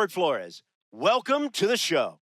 Robert Flores. Welcome to the show.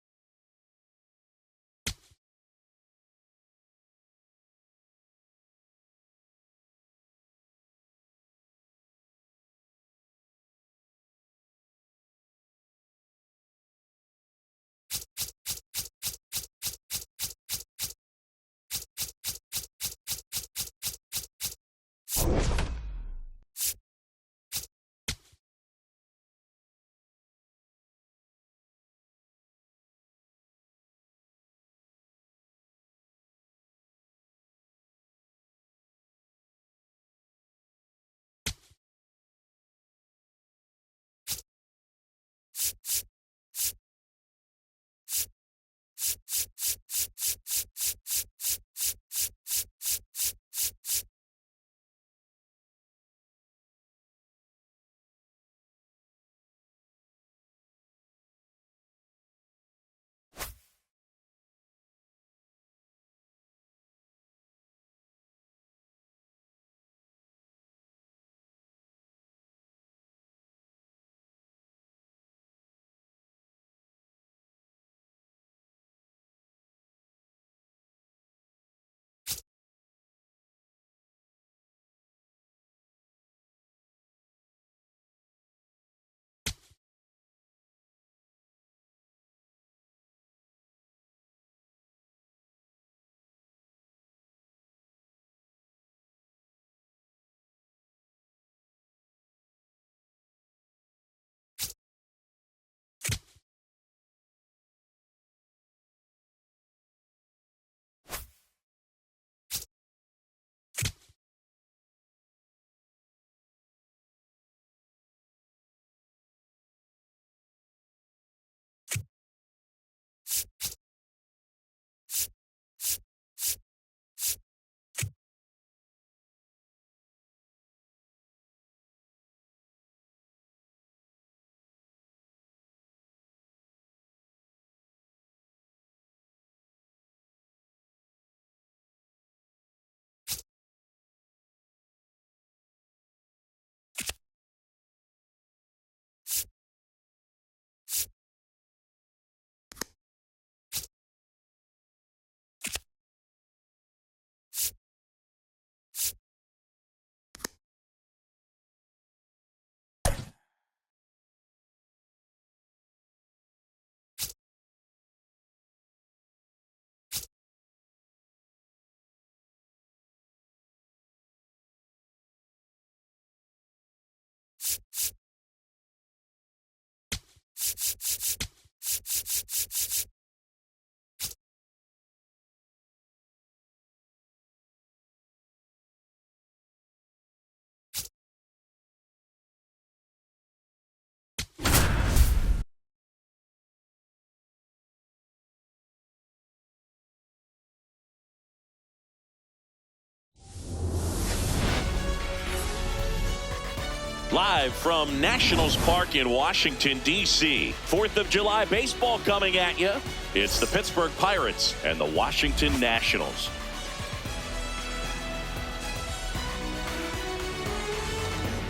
Live from Nationals Park in Washington, D.C. 4th of July baseball coming at you. It's the Pittsburgh Pirates and the Washington Nationals.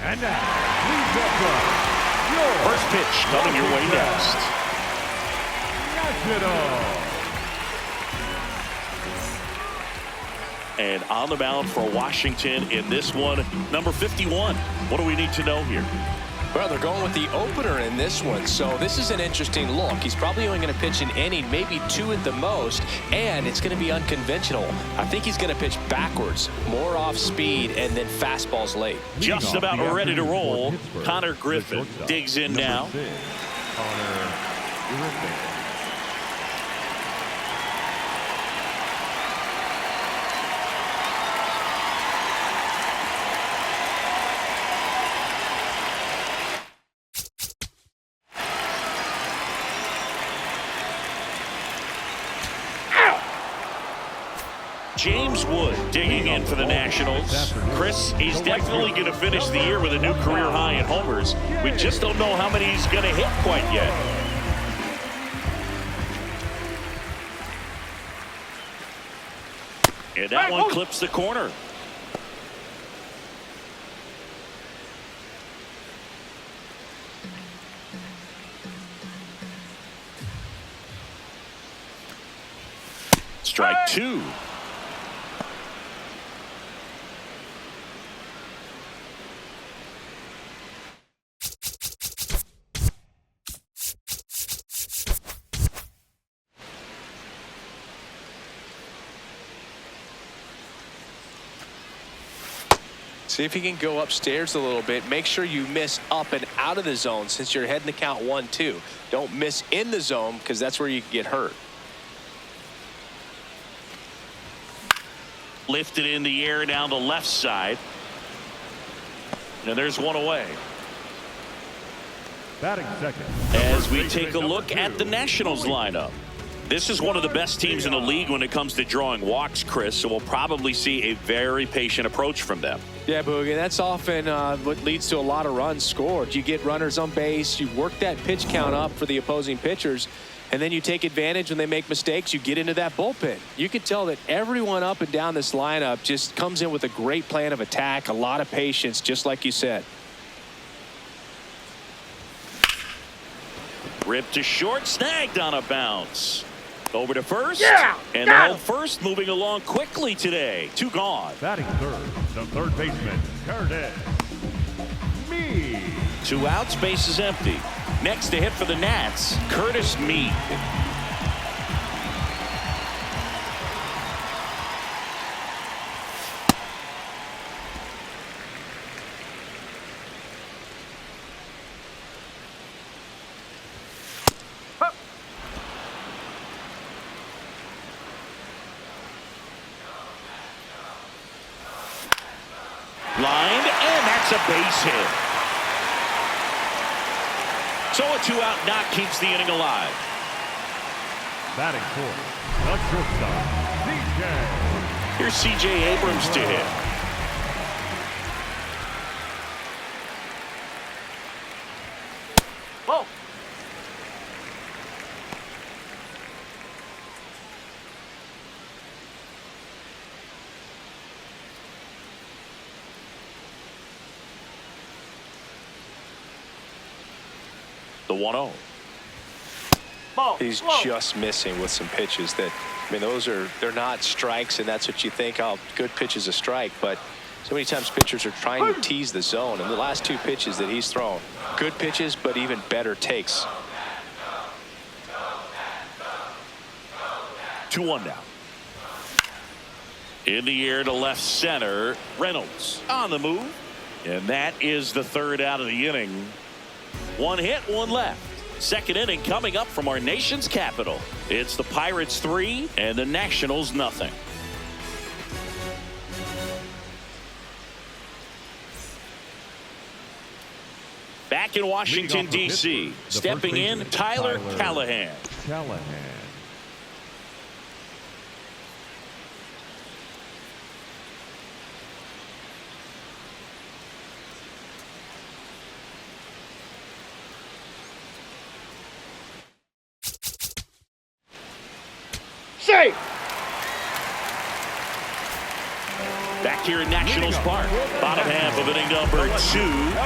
And now, please welcome your First pitch coming your way next. Nationals. And on the mound for Washington in this one, number 51. What do we need to know here? Well, they're going with the opener in this one, so this is an interesting look. He's probably only going to pitch an inning, maybe two at the most, and it's going to be unconventional. I think he's going to pitch backwards, more off speed, and then fastballs late. Just about ready to roll. Connor Griffin digs in now. Connor Griffin. James Wood digging in for the Nationals. Chris, he's definitely going to finish the year with a new career high in homers. We just don't know how many he's going to hit quite yet. And that one clips the corner. Strike two. See if you can go upstairs a little bit. Make sure you miss up and out of the zone since you're heading the count 1-2. Don't miss in the zone because that's where you can get hurt. Lifted in the air down the left side. And there's one away. Batting second. As we take a look at the Nationals lineup. This is one of the best teams in the league when it comes to drawing walks, Chris, so we'll probably see a very patient approach from them. Yeah, Boogie, that's often what leads to a lot of runs scored. You get runners on base, you work that pitch count up for the opposing pitchers, and then you take advantage when they make mistakes. You get into that bullpen. You can tell that everyone up and down this lineup just comes in with a great plan of attack, a lot of patience, just like you said. Ripped to short, snagged on a bounce. Over to first. Yeah, and the home first moving along quickly today. Two gone. Batting third, the third baseman, Curtis Mead. 2 outs, base is empty. Next to hit for the Nats, Curtis Mead. Lined, and that's a base hit. So a 2-out knock keeps the inning alive. Batting fourth, the shortstop, C.J. Here's C.J. Abrams to hit. Whoa. The 1-0. He's just missing with some pitches that, I mean, they're not strikes, and that's what you think, oh, good pitch is a strike, but so many times pitchers are trying to tease the zone, and the last 2 pitches that he's thrown, good pitches, but even better takes. 2-1 now. In the air to left center, Reynolds on the move, and that is the 3rd out of the inning. 1 hit, 1 left. Second inning coming up from our nation's capital. It's the Pirates 3 and the Nationals nothing. Back in Washington, D.C., stepping in, Tyler Callahan. Safe. Back here in Nationals Park, bottom half of inning number 2,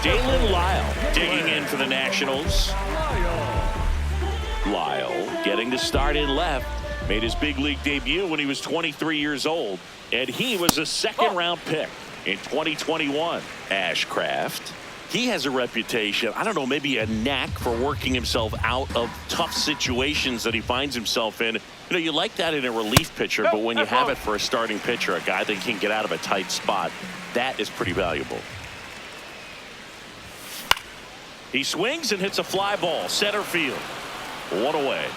Dalen Lyle digging in for the Nationals. Lyle getting the start in left, made his big league debut when he was 23 years old, and he was a 2nd-round pick in 2021. Ashcraft, he has a reputation, I don't know, maybe a knack for working himself out of tough situations that he finds himself in. You know, you like that in a relief pitcher, but when you have it for a starting pitcher, a guy that can get out of a tight spot, that is pretty valuable. He swings and hits a fly ball, center field. 1 away.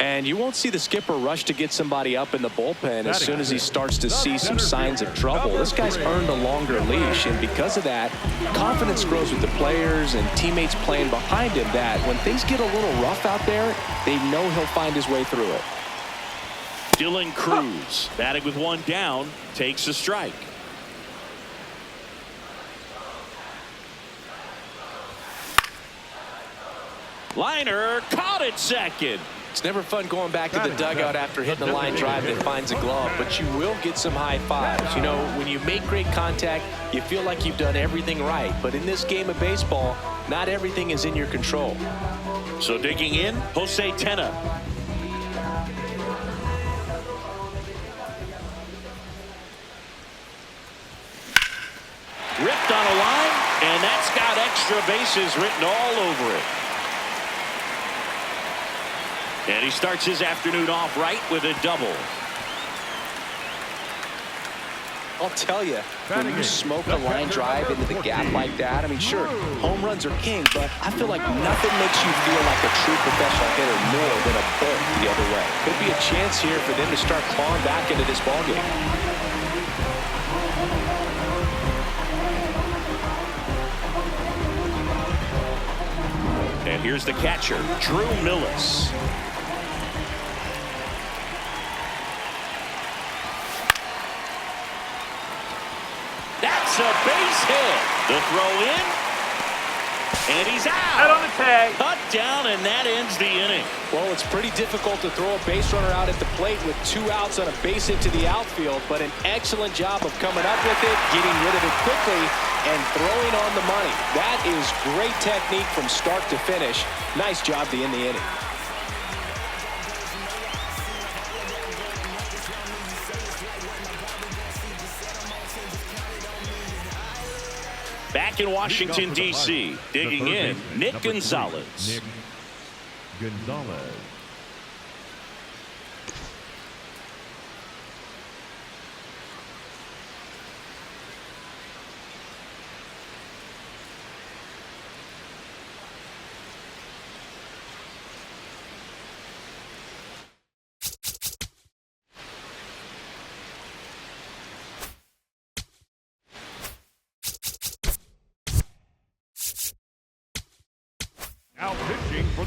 And you won't see the skipper rush to get somebody up in the bullpen as soon as he starts to see some signs of trouble. This guy's earned a longer leash, and because of that, confidence grows with the players and teammates playing behind him that when things get a little rough out there, they know he'll find his way through it. Dylan Cruz, batting with 1 down, takes a strike. Liner caught at second. It's never fun going back to the dugout after hitting a line drive that finds a glove, but you will get some high fives. You know, when you make great contact, you feel like you've done everything right. But in this game of baseball, not everything is in your control. So digging in, Jose Tena. down the line, and that's got extra bases written all over it. And he starts his afternoon off right with a double. I'll tell you, when you smoke a line drive into the gap like that, I mean, sure, home runs are king, but I feel like nothing makes you feel like a true professional hitter more than a bolt the other way. Could be a chance here for them to start clawing back into this ballgame. And here's the catcher, Drew Millis. That's a base hit. The throw in. And he's out. Out on the tag. Cut down, and that ends the inning. Well, it's pretty difficult to throw a base runner out at the plate with 2 outs on a base hit to the outfield, but an excellent job of coming up with it, getting rid of it quickly, and throwing on the money. That is great technique from start to finish. Nice job to end the inning. Back in Washington, D.C., digging in, Nick Gonzalez. Nick Gonzalez.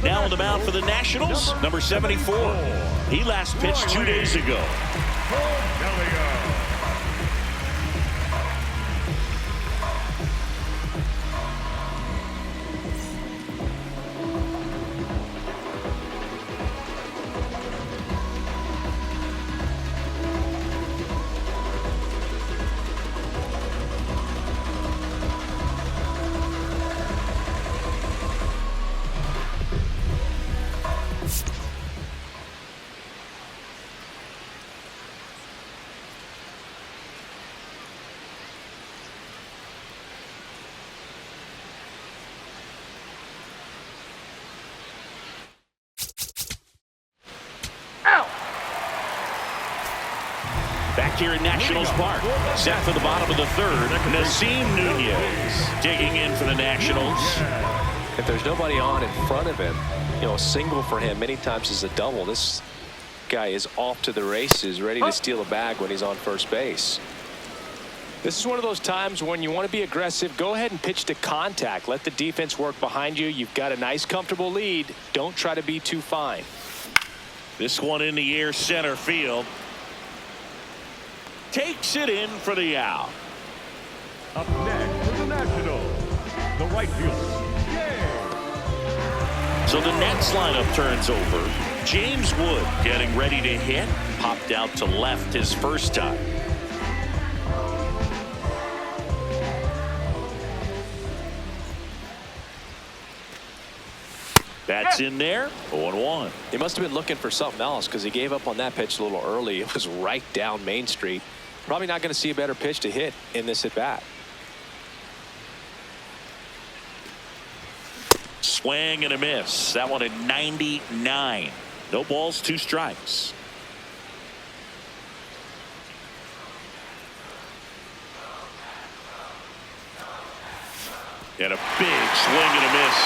Now on the mound for the Nationals, number 74. He last pitched 2 days ago. Back here at Nationals Park, set for the bottom of the third, Nasim Nunez digging in for the Nationals. If there's nobody on in front of him, you know, a single for him many times is a double. This guy is off to the races, ready to steal a bag when he's on first base. This is one of those times when you want to be aggressive. Go ahead and pitch to contact. Let the defense work behind you. You've got a nice, comfortable lead. Don't try to be too fine. This one in the air, center field. Takes it in for the out. Up next for the Nationals, the right fielder. So the Nets lineup turns over. James Wood getting ready to hit. Popped out to left his first time. That's in there. 0-1. He must have been looking for something else because he gave up on that pitch a little early. It was right down Main Street. Probably not going to see a better pitch to hit in this at bat. Swing and a miss. That one at 99. No balls, 2 strikes. And a big swing and a miss.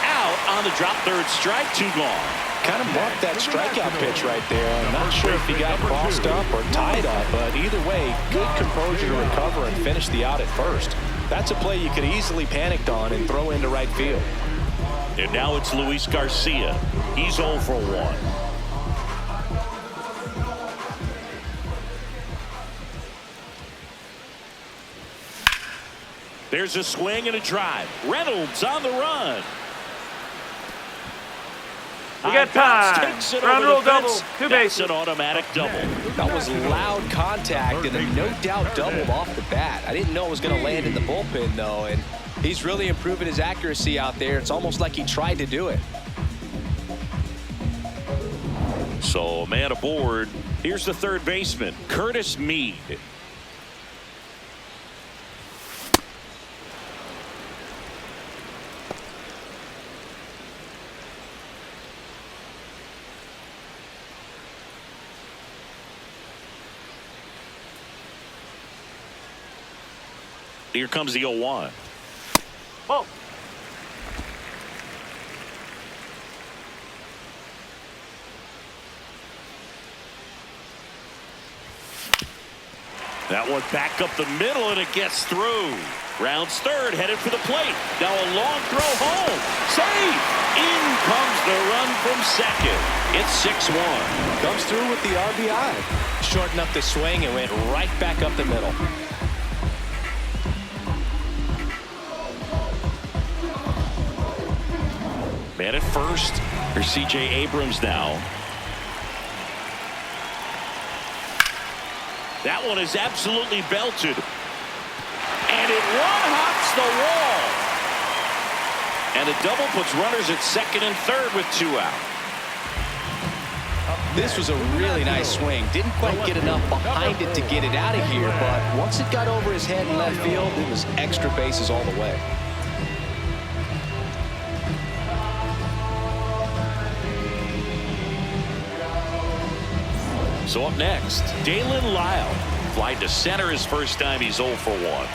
Out on the drop, third strike, 2 gone. Kind of marked that strikeout pitch right there. I'm not sure if he got crossed up or tied up, but either way, good composure to recover and finish the out at first. That's a play you could easily panicked on and throw into right field. And now it's Luis Garcia. He's 0 for 1. There's a swing and a drive. Reynolds on the run. We got time. Ground rule double. 2 bases. That's an automatic double. That was loud contact and a no doubt doubled off the bat. I didn't know it was going to land in the bullpen though, and he's really improving his accuracy out there. It's almost like he tried to do it. So man aboard. Here's the third baseman, Curtis Mead. Here comes the 0-1. Ball. That one back up the middle, and it gets through. Rounds third, headed for the plate. Now a long throw home. Save! In comes the run from second. It's 6-1. Comes through with the RBI. Shortened up the swing and went right back up the middle. Man at first. Here's C.J. Abrams now. That one is absolutely belted. And it one-hops the wall. And a double puts runners at second and third with 2 out. This was a really nice swing. Didn't quite get enough behind it to get it out of here, but once it got over his head in left field, it was extra bases all the way. So up next, Dalen Lyle. Flied to center his first time. He's 0 for 1.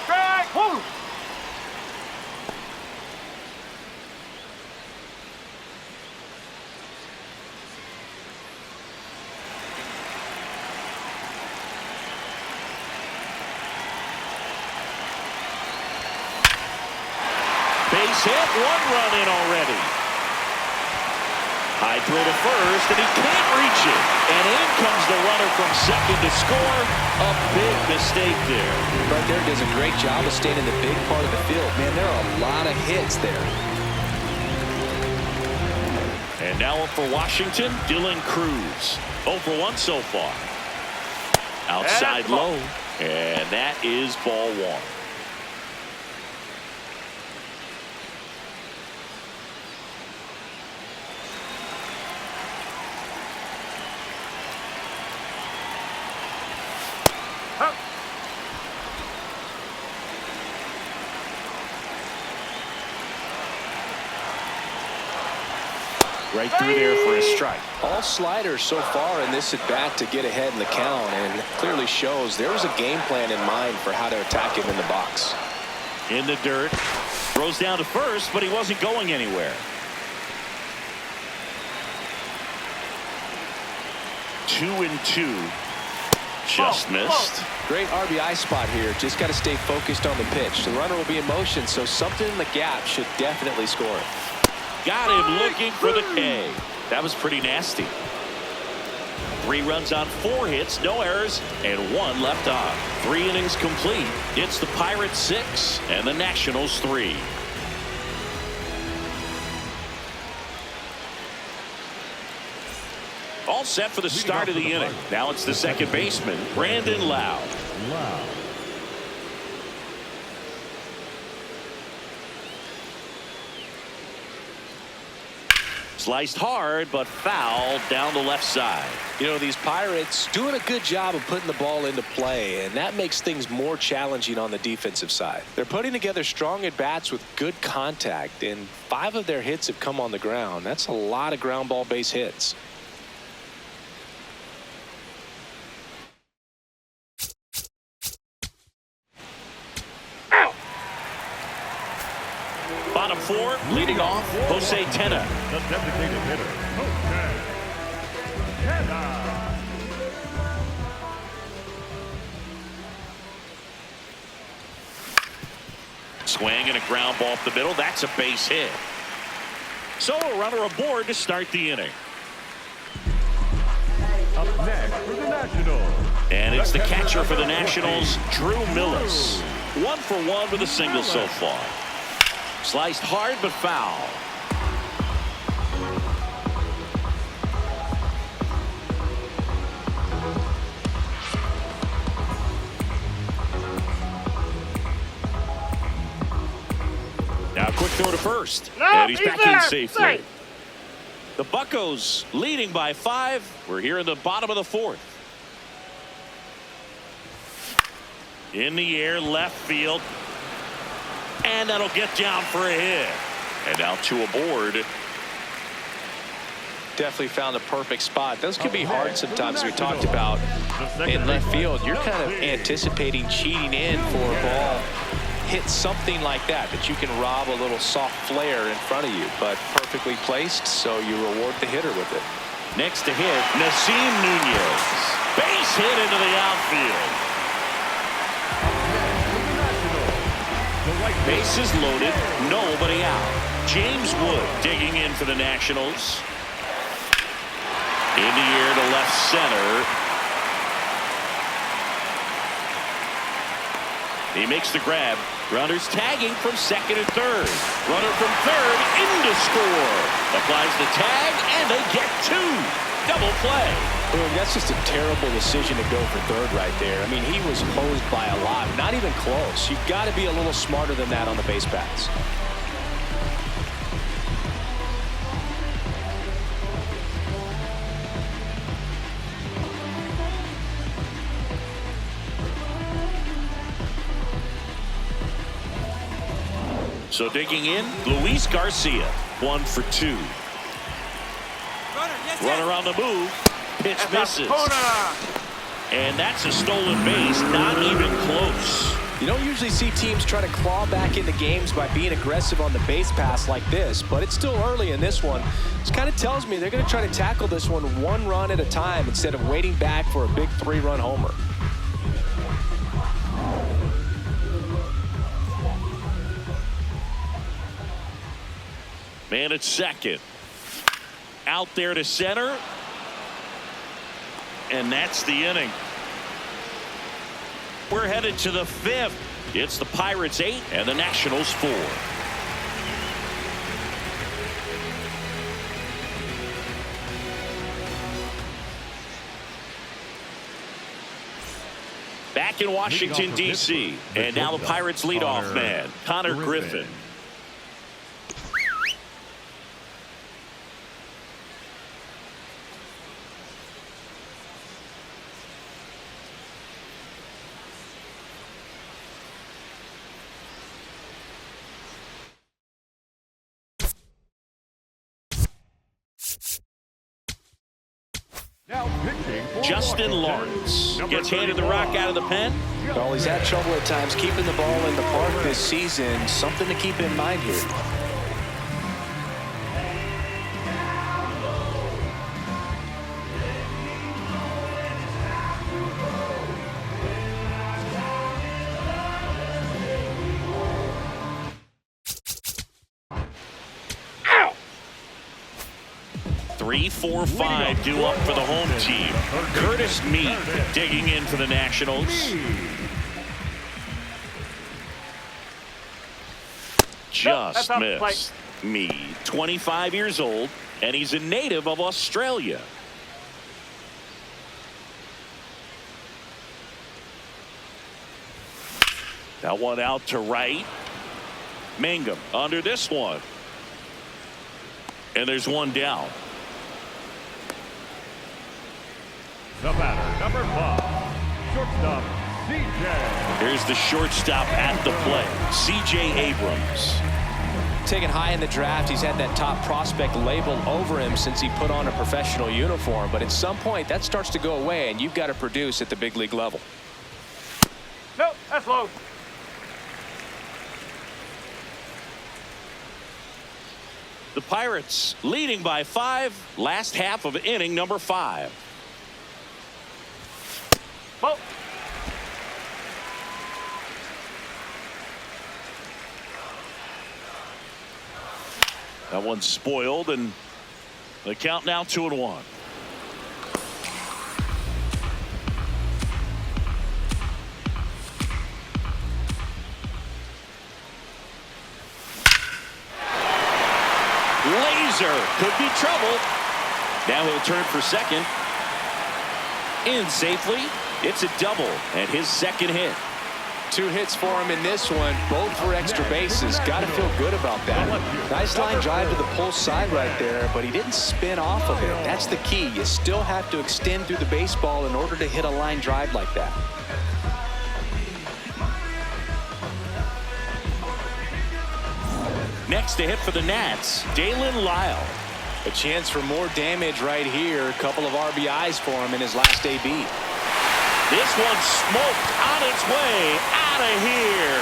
Strike. Woo. Base hit. 1 run in already. High throw to first, and he can't reach it. And in comes the runner from second to score. A big mistake there. Right there does a great job of staying in the big part of the field. Man, there are a lot of hits there. And now up for Washington, Dylan Cruz. 0 for 1 so far. Outside low. And that is ball 1. Right through there for a strike. All sliders so far in this at bat to get ahead in the count, and clearly shows there was a game plan in mind for how to attack him in the box. In the dirt. Throws down to first, but he wasn't going anywhere. 2-2. Just missed. Great RBI spot here. Just got to stay focused on the pitch. The runner will be in motion, so something in the gap should definitely score. Got him looking for the K. That was pretty nasty. 3 runs on 4 hits, no errors, and 1 left on. 3 innings complete. It's the Pirates 6 and the Nationals 3. All set for the start of the inning. Now it's the second baseman, Brandon Lau. Sliced hard, but foul down the left side. You know, these Pirates doing a good job of putting the ball into play, and that makes things more challenging on the defensive side. They're putting together strong at-bats with good contact, and 5 of their hits have come on the ground. That's a lot of ground ball base hits. Bottom 4, leading off, Jose Tena. The designated hitter, Jose Tena. Swing and a ground ball up the middle. That's a base hit. So a runner aboard to start the inning. Up next for the Nationals. And it's the catcher for the Nationals, Drew Millis. 1 for 1 with a single so far. Sliced hard but foul. Now quick throw to first. And he's back in safely. The Buccos leading by 5. We're here in the bottom of the 4th. In the air, left field. And that'll get down for a hit. And now 2 aboard. Definitely found a perfect spot. Those can be hard sometimes. We talked about in left field, you're kind of anticipating cheating in for a ball. Hit something like that you can rob a little soft flare in front of you, but perfectly placed, so you reward the hitter with it. Next to hit, Nasim Nunez. Base hit into the outfield. Bases loaded, nobody out. James Wood digging in for the Nationals. In the air to left center. He makes the grab. Runners tagging from second and third. Runner from third in to score. Applies the tag, and they get two. Double play. Boom, that's just a terrible decision to go for third right there. I mean, he was hosed by a lot. Not even close. You've got to be a little smarter than that on the base paths. So digging in, Luis Garcia, 1 for 2. Runner on the move. Pitch misses. And that's a stolen base, not even close. You don't usually see teams try to claw back into games by being aggressive on the base pass like this, but it's still early in this one. This kind of tells me they're going to try to tackle this one run at a time instead of waiting back for a big 3-run homer. Man at second. Out there to center. And that's the inning. We're headed to the 5th. It's the Pirates 8 and the Nationals 4. Back in Washington, D.C. And now the Pirates leadoff man, Connor Griffin. Now pitching for Justin Lawrence gets handed the rock out of the pen. Well, he's had trouble at times keeping the ball in the park this season. Something to keep in mind here. Three, 4, 5 due up for the home team. Curtis Mead digging in for the Nationals. Just missed. Mead, 25 years old, and he's a native of Australia. That one out to right. Mangum under this one. And there's one down. the batter, number 5, shortstop, C.J. Here's the shortstop at the plate, C.J. Abrams. Taken high in the draft, he's had that top prospect label over him since he put on a professional uniform. But at some point, that starts to go away, and you've got to produce at the big league level. Nope, that's low. The Pirates leading by 5, last half of inning number 5. Ball. That one's spoiled, and the count now 2-1. Laser could be trouble. Now he'll turn for second. In safely. It's a double and his second hit. 2 hits for him in this one, both for extra bases. Got to feel good about that. Nice line drive to the pull side right there, but he didn't spin off of it. That's the key. You still have to extend through the baseball in order to hit a line drive like that. Next to hit for the Nats, Dalen Lyle. A chance for more damage right here. A couple of RBIs for him in his last AB. This one's smoked on its way out of here.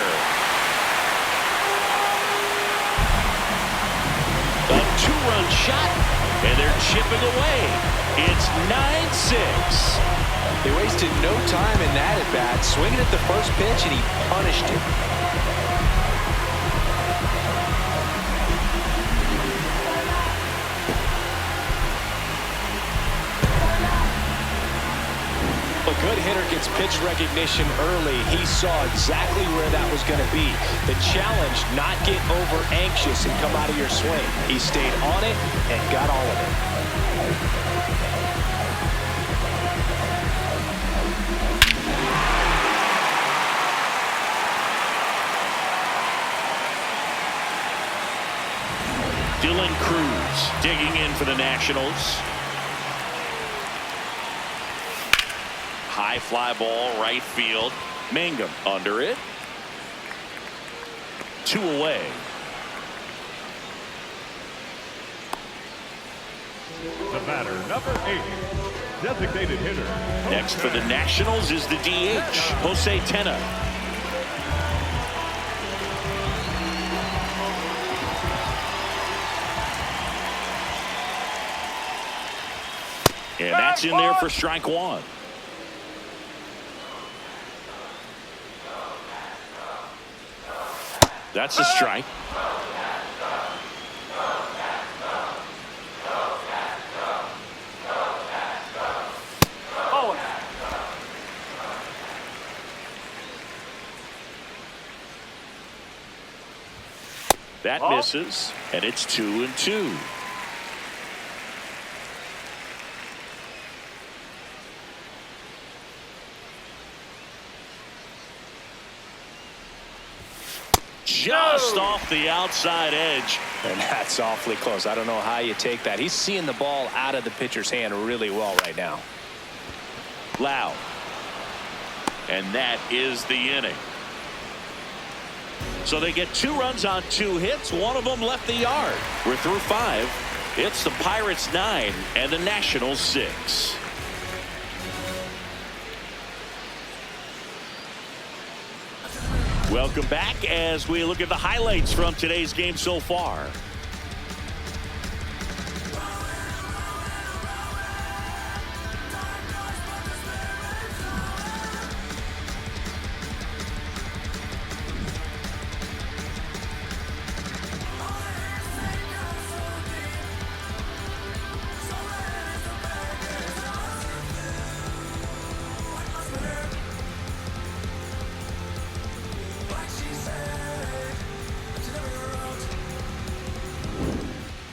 A two-run shot, and they're chipping away. It's 9-6. They wasted no time in that at-bat, swinging at the first pitch, and he punished it. A good hitter gets pitch recognition early. He saw exactly where that was going to be. The challenge, not get over anxious and come out of your swing. He stayed on it and got all of it. Dylan Cruz digging in for the Nationals. High fly ball, right field. Mangum under it. 2 away. The batter, number 8, designated hitter. Next for the Nationals is the DH, Jose Tena. And that's in there for strike 1. That's a strike. That misses, and it's 2-2. Just off the outside edge. And that's awfully close. I don't know how you take that. He's seeing the ball out of the pitcher's hand really well right now. Loud. And that is the inning. So they get 2 runs on 2 hits. One of them left the yard. We're through 5. It's the Pirates 9 and the Nationals 6. Welcome back as we look at the highlights from today's game so far.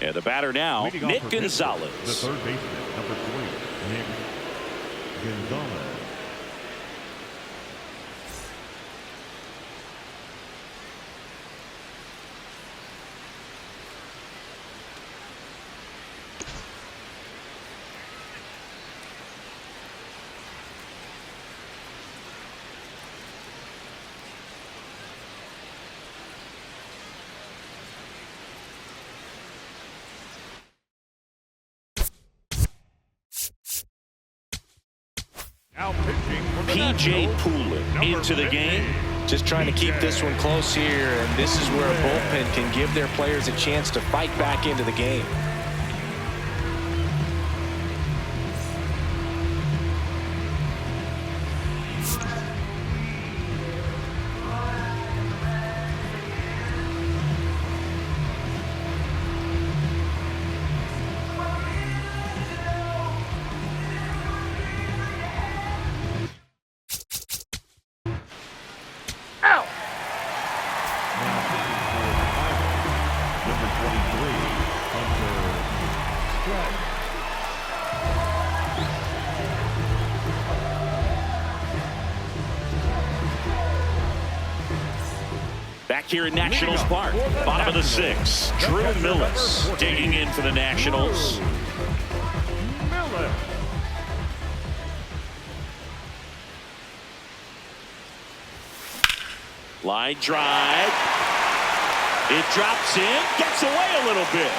And the batter now, Nick Gonzalez. The third baseman, number 3, Nick Gonzalez. P.J. Poulin into the game. Just trying to keep this one close here, and this is where a bullpen can give their players a chance to fight back into the game. Back here in Nationals Park, bottom of the 6th, Drew Millis digging in for the Nationals. Line drive. It drops in, gets away a little bit.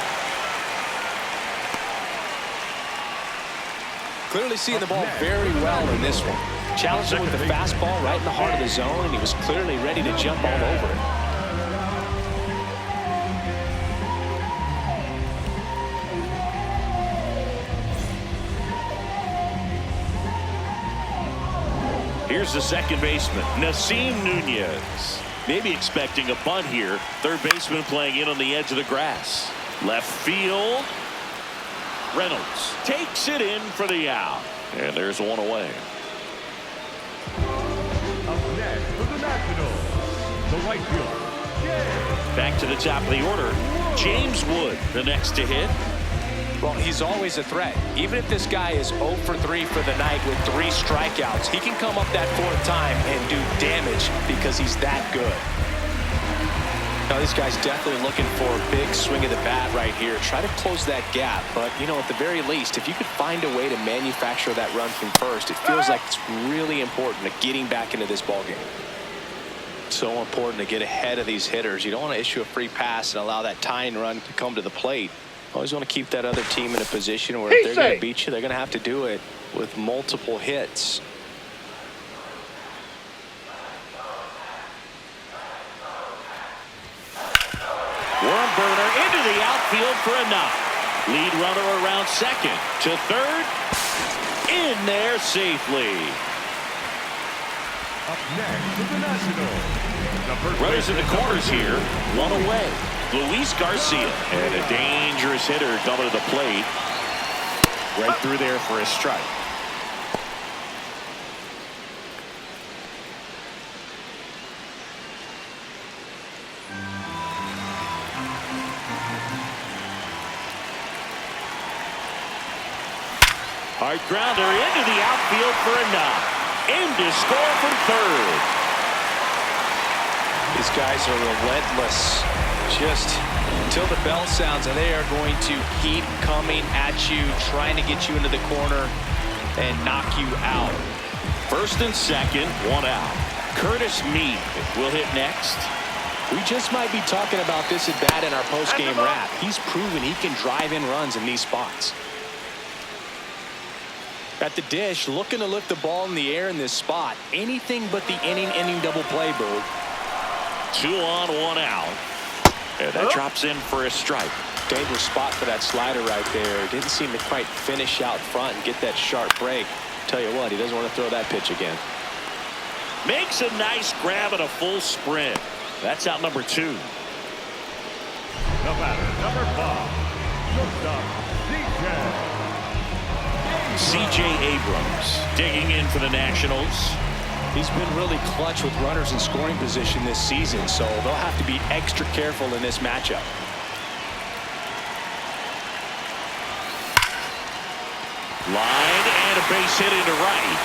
Clearly seeing the ball very well in this one. Challenged him with the fastball right in the heart of the zone, and he was clearly ready to jump all over it. Here's the second baseman, Nasim Nunez. Maybe expecting a bunt here. Third baseman playing in on the edge of the grass. Left field. Reynolds takes it in for the out. And there's one away. Up next for the Nationals, the right fielder. Back to the top of the order. James Wood, the next to hit. Well, he's always a threat. Even if this guy is 0 for 3 for the night with 3 strikeouts, he can come up that 4th time and do damage because he's that good. Now, this guy's definitely looking for a big swing of the bat right here. Try to close that gap. But, you know, at the very least, if you could find a way to manufacture that run from first, it feels like it's really important to getting back into this ballgame. So important to get ahead of these hitters. You don't want to issue a free pass and allow that tying run to come to the plate. Always want to keep that other team in a position where if they're going to beat you, they're going to have to do it with multiple hits. Worm burner into the outfield for a knock. Lead runner around second to third. In there safely. Up next for the Nationals. Runners in the corners here. One away. Luis Garcia, and a dangerous hitter coming to the plate. Right through there for a strike. Hard grounder into the outfield for a knock. In to score from third. These guys are relentless. Just until the bell sounds, and they are going to keep coming at you, trying to get you into the corner and knock you out. First and second, one out. Curtis Mead will hit next. We just might be talking about this at bat in our post-game wrap. He's proven he can drive in runs in these spots. At the dish, looking to lift the ball in the air in this spot. Anything but the inning double play, Boo. 2 on, 1 out. And that drops in for a strike. Dangerous spot for that slider right there. Didn't seem to quite finish out front and get that sharp break. Tell you what, he doesn't want to throw that pitch again. Makes a nice grab and a full sprint. That's out number 2. The batter, number 5, C.J. Abrams digging in for the Nationals. He's been really clutch with runners in scoring position this season, so they'll have to be extra careful in this matchup. Line and a base hit into right.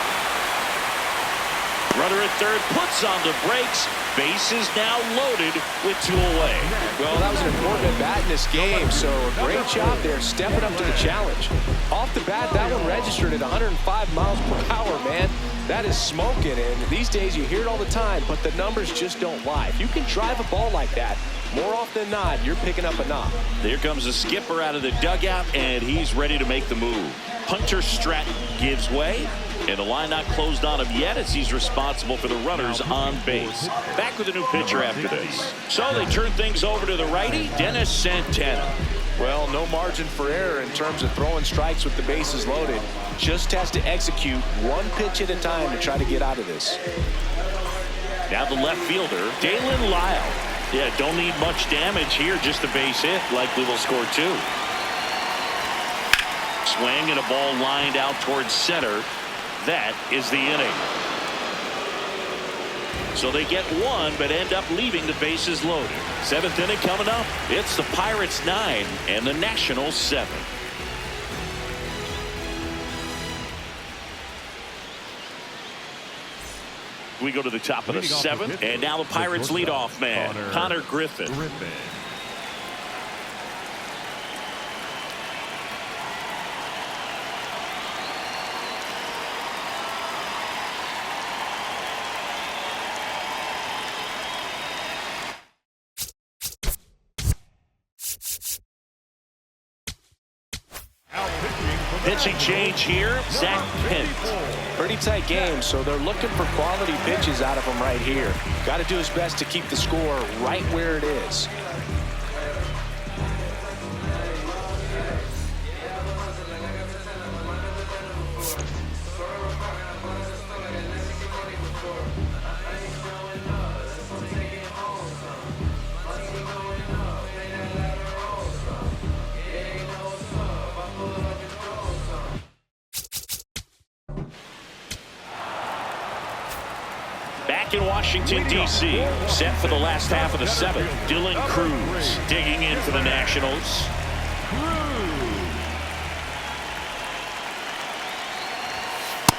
Runner at third puts on the brakes. Base is now loaded with 2 away. Well, that was an important at bat in this game, so a great job there stepping up to the challenge. Off the bat, that one registered at 105 miles per hour, man. That is smoking, and these days you hear it all the time, but the numbers just don't lie. If you can drive a ball like that, more often than not, you're picking up a knock. There comes the skipper out of the dugout, and he's ready to make the move. Hunter Stratton gives way, and the line not closed on him yet as he's responsible for the runners on base. Back with a new pitcher after this. So they turn things over to the righty, Dennis Santana. Well, no margin for error in terms of throwing strikes with the bases loaded. Just has to execute one pitch at a time to try to get out of this. Now the left fielder, Dalen Lyle. Yeah, don't need much damage here, just a base hit. Likely will score 2. Swing and a ball lined out towards center. That is the inning. So they get 1, but end up leaving the bases loaded. 7th inning coming up. It's the Pirates 9 and the Nationals 7. We go to the top of the 7th, and now the Pirates leadoff man, Connor Griffin. Pitching change here, Zach Pent. Pretty tight game, so they're looking for quality pitches out of him right here. Got to do his best to keep the score right where it is. Back in Washington, D.C., set for the last half of the seventh. Dylan Cruz digging in for the Nationals.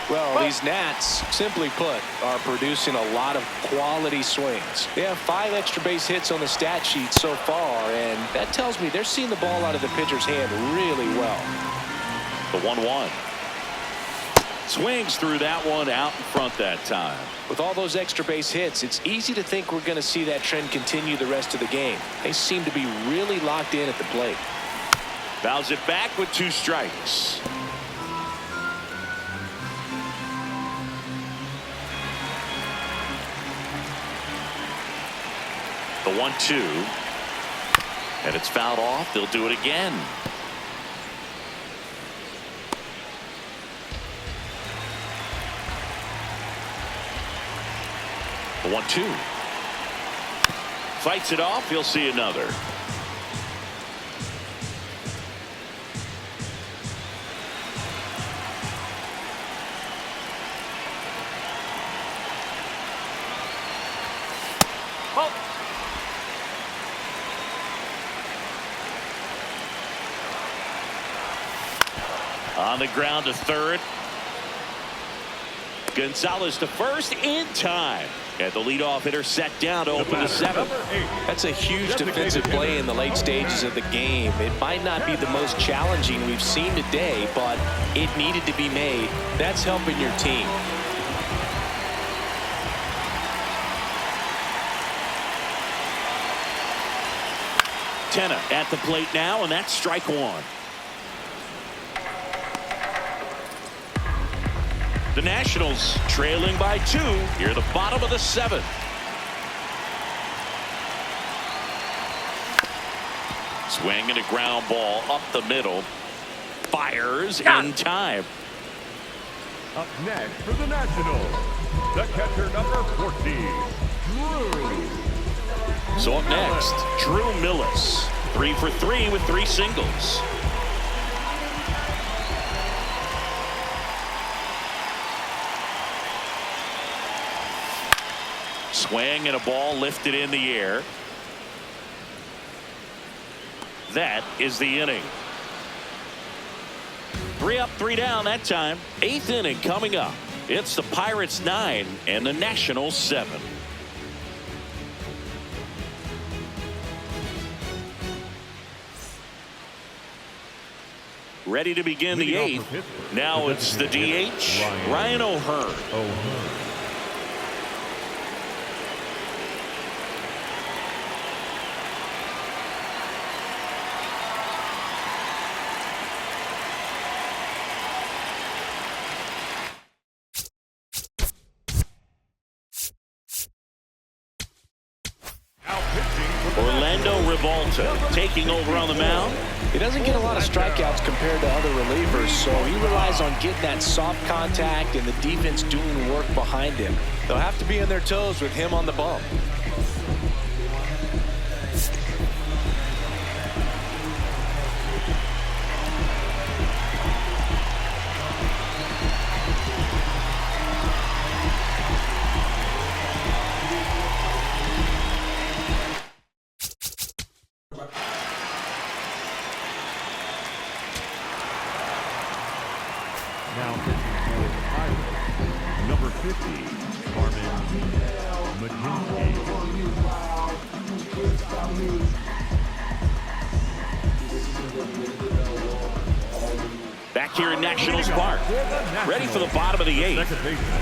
Well, these Nats, simply put, are producing a lot of quality swings. They have 5 extra base hits on the stat sheet so far, and that tells me they're seeing the ball out of the pitcher's hand really well. The 1-1. Swings through that one out in front that time. With all those extra base hits, it's easy to think we're going to see that trend continue the rest of the game. They seem to be really locked in at the plate. Fouls it back with 2 strikes. The 1-2. And it's fouled off. They'll do it again. The 1-2. Fights it off. He'll see another. On the ground to third. Gonzalez to first in time. And the leadoff hitter set down to open the 7th. That's a huge defensive play in the late stages of the game. It might not be the most challenging we've seen today, but it needed to be made. That's helping your team. Tenna at the plate now, and that's strike 1. The Nationals trailing by 2 here at the bottom of the 7th. Swing and a ground ball up the middle. Fires in time. Up next for the Nationals, the catcher number 14, Drew. So up next, Drew Millis. 3 for 3 with 3 singles. Swing and a ball lifted in the air. That is the inning. 3 up, 3 down that time. 8th inning coming up. It's the Pirates 9 and the Nationals 7. Ready to begin the 8th. Now it's the DH, Ryan O'Hearn. Orlando Rivalta taking over on the mound. He doesn't get a lot of strikeouts compared to other relievers, so he relies on getting that soft contact and the defense doing work behind him. They'll have to be on their toes with him on the bump. Now pitching for the Pirates, number 50, Carmen McGinty. Back here in Nationals Park. Ready for the bottom of the 8th.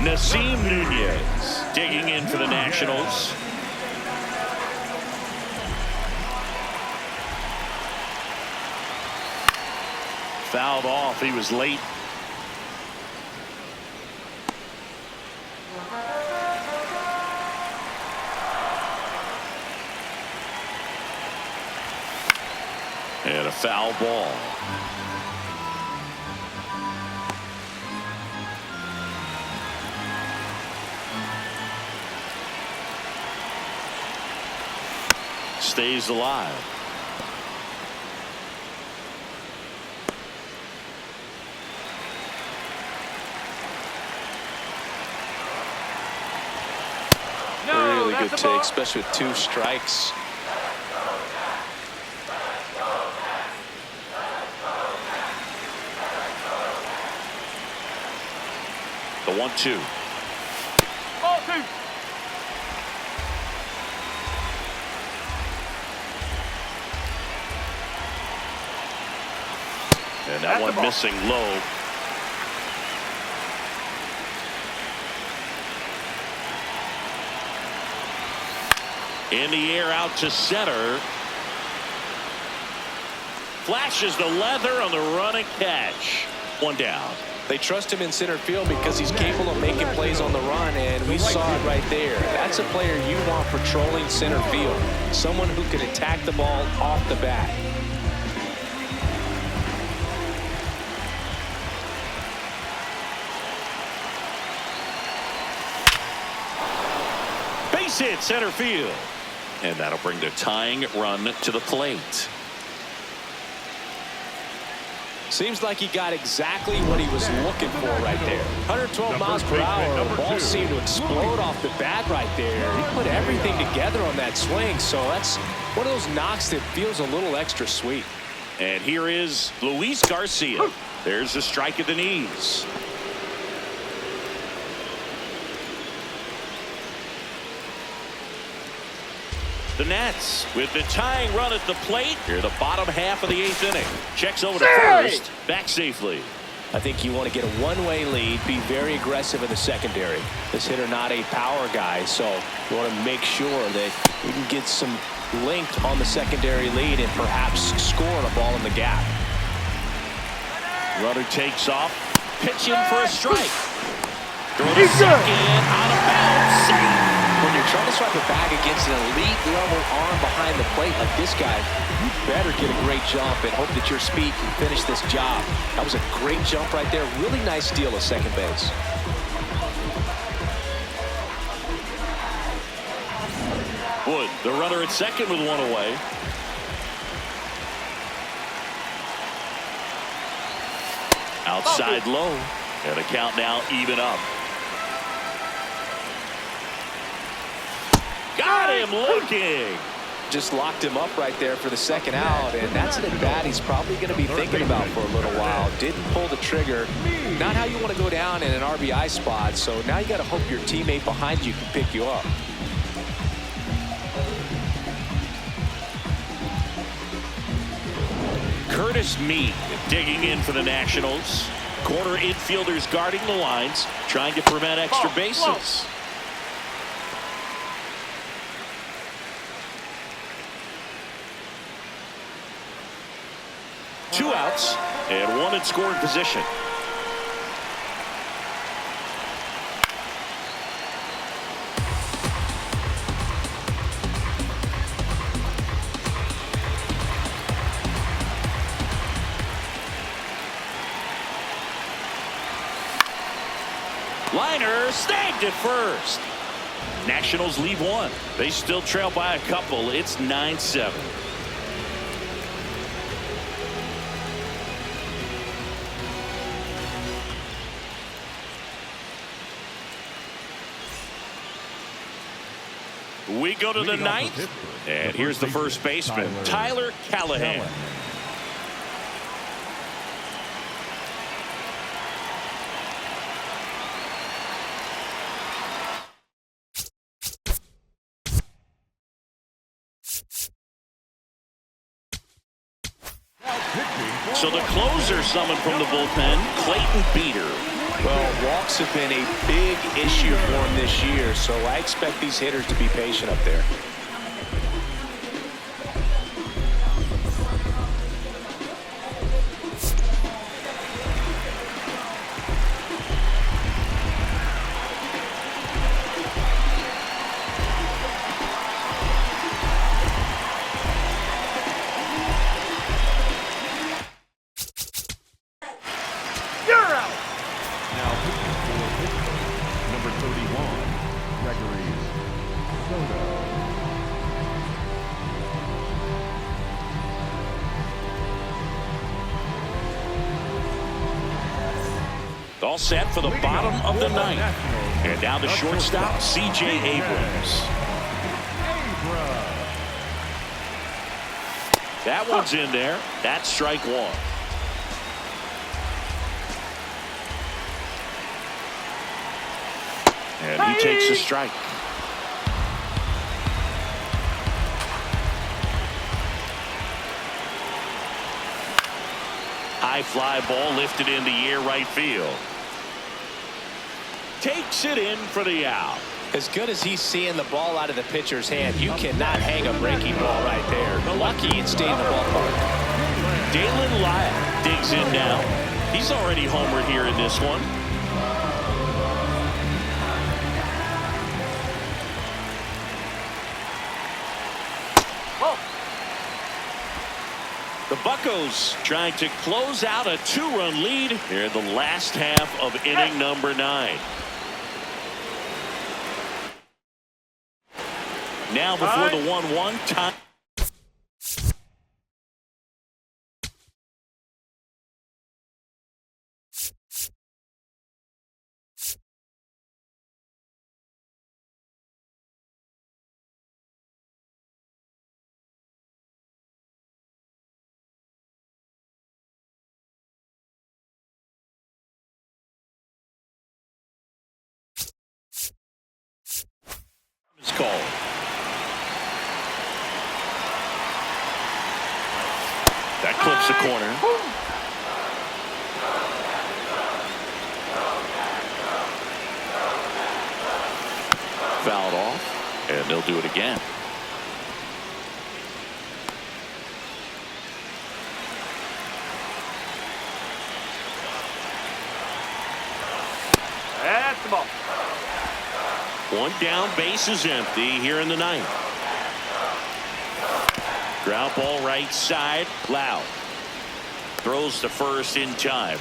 Nasim Nunez digging in for the Nationals. Fouled off. He was late. And a foul ball. Stays alive. Really good take, especially with 2 strikes. The 1-2. Ball 2. And that one missing low. In the air out to center. Flashes the leather on the run and catch. 1 down. They trust him in center field because he's capable of making plays on the run, and we saw it right there. That's a player you want patrolling center field. Someone who can attack the ball off the bat. Base hit center field. And that'll bring the tying run to the plate. Seems like he got exactly what he was looking for right there. 112 miles per hour. The ball seemed to explode off the bat right there. He put everything together on that swing, so that's one of those knocks that feels a little extra sweet. And here is Luis Garcia. There's a strike at the knees. The Nats with the tying run at the plate. Here the bottom half of the 8th inning. Checks over to first. Back safely. I think you want to get a one-way lead, be very aggressive in the secondary. This hitter not a power guy, so you want to make sure that you can get some length on the secondary lead and perhaps score a ball in the gap. Runner takes off. Pitch in for a strike. Throw to second. Out of bounds. Safe. When you're trying to strike a bag against an elite level arm behind the plate like this guy, you better get a great jump and hope that your speed can finish this job. That was a great jump right there. Really nice steal at second base. Wood, the runner at second with 1 away. Outside low. And a count now even up. Got him looking. Just locked him up right there for the second out, and that's an at-bat he's probably going to be thinking about for a little while. Didn't pull the trigger. Not how you want to go down in an RBI spot, so now you got to hope your teammate behind you can pick you up. Curtis Mead digging in for the Nationals. Corner infielders guarding the lines, trying to prevent extra bases. Two outs and one in scoring position. Liner snagged at first. Nationals leave 1. They still trail by a couple. It's 9-7. We go to the 9th, and here's the first baseman, Tyler Callahan. So the closer summoned from the bullpen, Clayton Beeter. Well, walks have been a big issue for him this year, so I expect these hitters to be patient up there. all set for the bottom of the ninth. And now the shortstop, C.J. Abrams. That one's in there. That's strike one. And he takes a strike. High fly ball lifted in the air right field. Takes it in for the out. As good as he's seeing the ball out of the pitcher's hand, you cannot hang a breaking ball right there. Lucky it stayed in the ballpark. Dalen Lyle digs in now. He's already homered here in this one. The Buccos trying to close out a 2-run lead here in the last half of inning number 9. Now before the 1-1 time. Is called. That clips the corner. Fouled off, and they'll do it again. That's the ball. One down, base is empty here in the ninth. Ground ball right side, Loud. Throws to first in time.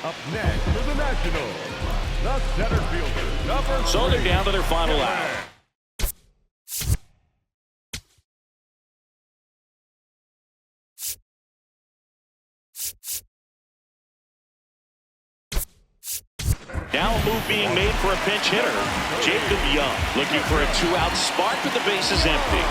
Up next for the Nationals, the center fielder, number So they're 3. down to their final out. Now a move being made for a pinch hitter. Jacob Young looking for a 2-out spark, but the base is empty.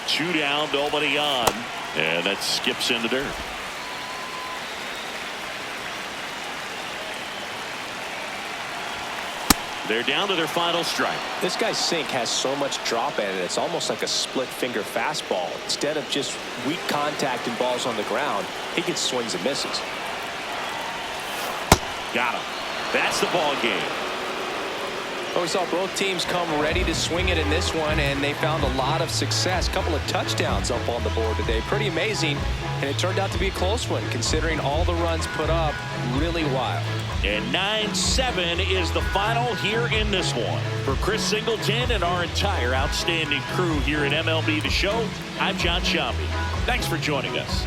Two down, nobody on, and that skips into dirt. They're down to their final strike. This guy's sink has so much drop in it, it's almost like a split finger fastball. Instead of just weak contact and balls on the ground, he gets swings and misses. Got him. That's the ball game. Well, we saw both teams come ready to swing it in this one, and they found a lot of success. A couple of touchdowns up on the board today. Pretty amazing, and it turned out to be a close one, considering all the runs put up. Really wild. And 9-7 is the final here in this one. For Chris Singleton and our entire outstanding crew here at MLB The Show, I'm John Shambi. Thanks for joining us.